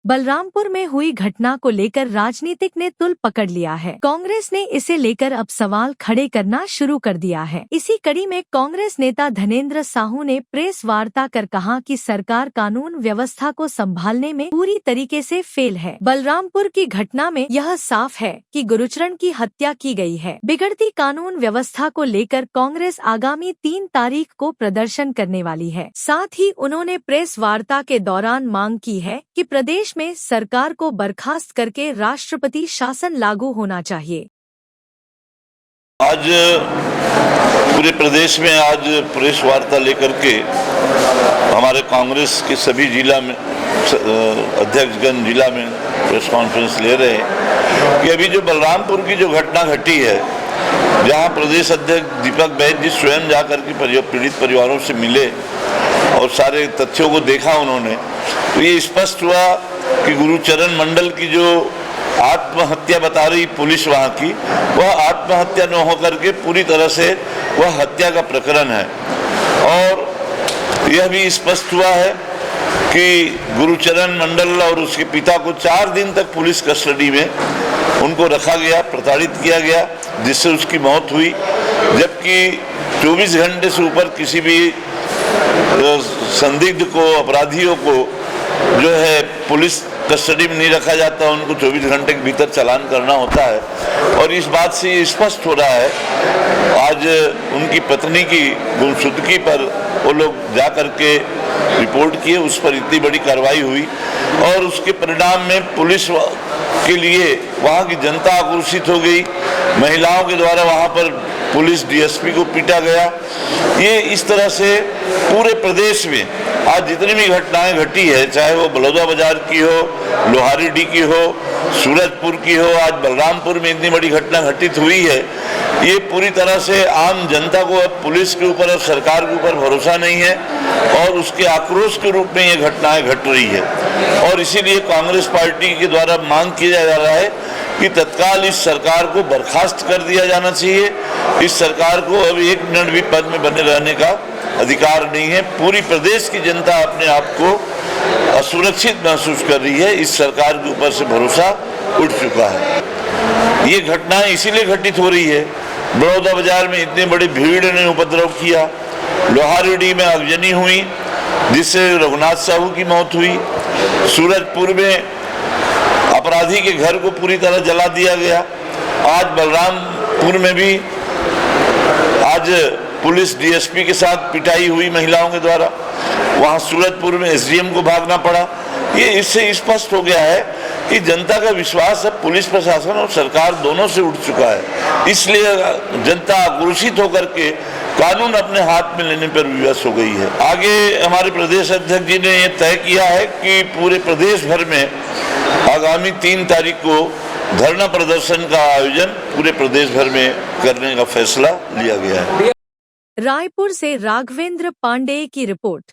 बलरामपुर में हुई घटना को लेकर राजनीतिक ने तुल पकड़ लिया है। कांग्रेस ने इसे लेकर अब सवाल खड़े करना शुरू कर दिया है। इसी कड़ी में कांग्रेस नेता धनेंद्र साहू ने प्रेस वार्ता कर कहा कि सरकार कानून व्यवस्था को संभालने में पूरी तरीके से फेल है। बलरामपुर की घटना में यह साफ है कि गुरुचरण की हत्या की गई है। बिगड़ती कानून व्यवस्था को लेकर कांग्रेस आगामी 3 तारीख को प्रदर्शन करने वाली है। साथ ही उन्होंने प्रेस वार्ता के दौरान मांग की है कि प्रदेश में सरकार को बर्खास्त करके राष्ट्रपति शासन लागू होना चाहिए। आज पूरे प्रदेश में आज प्रेस वार्ता लेकर के हमारे कांग्रेस के सभी जिला में अध्यक्षगण जिला में प्रेस कॉन्फ्रेंस ले रहे हैं कि अभी जो बलरामपुर की जो घटना घटी है, जहां प्रदेश अध्यक्ष दीपक बैद जी स्वयं जाकर के पीड़ित परिवारों से मिले और सारे तथ्यों को देखा उन्होंने, तो ये स्पष्ट हुआ कि गुरुचरण मंडल की जो आत्महत्या बता रही पुलिस वहाँ की, वह आत्महत्या न होकर के पूरी तरह से वह हत्या का प्रकरण है। और यह भी स्पष्ट हुआ है कि गुरुचरण मंडल और उसके पिता को 4 दिन तक पुलिस कस्टडी में उनको रखा गया, प्रताड़ित किया गया, जिससे उसकी मौत हुई। जबकि 24 घंटे से ऊपर किसी भी संदिग्ध को, अपराधियों को जो है पुलिस कस्टडी में नहीं रखा जाता, उनको 24 घंटे के भीतर चालान करना होता है। और इस बात से ये स्पष्ट हो रहा है, आज उनकी पत्नी की गुमशुदगी पर वो लोग जा करके रिपोर्ट किए, उस पर इतनी बड़ी कार्रवाई हुई और उसके परिणाम में पुलिस के लिए वहाँ की जनता आक्रोशित हो गई। महिलाओं के द्वारा वहाँ पर पुलिस डीएसपी को पीटा गया। ये इस तरह से पूरे प्रदेश में आज जितनी भी घटनाएं घटी है, चाहे वो बलौदा बाजार की हो, लोहारीडीह की हो, सूरजपुर की हो, आज बलरामपुर में इतनी बड़ी घटना घटित हुई है, ये पूरी तरह से आम जनता को अब पुलिस के ऊपर और सरकार के ऊपर भरोसा नहीं है और उसके आक्रोश के रूप में ये घटनाएं घट रही है। और इसीलिए कांग्रेस पार्टी के द्वारा मांग किया जा रहा है कि तत्काल इस सरकार को बर्खास्त कर दिया जाना चाहिए। इस सरकार को अब 1 मिनट भी पद में बने रहने का अधिकार नहीं है। पूरी प्रदेश की जनता अपने आप को असुरक्षित महसूस कर रही है। इस सरकार के ऊपर से भरोसा उठ चुका है। ये घटनाएं इसीलिए घटित हो रही है, बलौदा बाजार में इतनी बड़ी भीड़ ने उपद्रव किया, लोहारीडीह में आगजनी हुई जिससे रघुनाथ साहू की मौत हुई, सूरजपुर में अपराधी के घर को पूरी तरह जला दिया गया, आज बलरामपुर में भी आज पुलिस डीएसपी के साथ पिटाई हुई महिलाओं के द्वारा, वहां सूरजपुर में एसडीएम को भागना पड़ा। ये इससे स्पष्ट हो गया है कि जनता का विश्वास अब पुलिस प्रशासन और सरकार दोनों से उठ चुका है। इसलिए जनता आक्रोशित होकर के कानून अपने हाथ में लेने पर विवश हो गई है। आगे हमारे प्रदेश अध्यक्ष जी ने यह तय किया है कि पूरे प्रदेश भर में आगामी 3 तारीख को धरना प्रदर्शन का आयोजन पूरे प्रदेश भर में करने का फैसला लिया गया है। रायपुर से राघवेंद्र पांडेय की रिपोर्ट।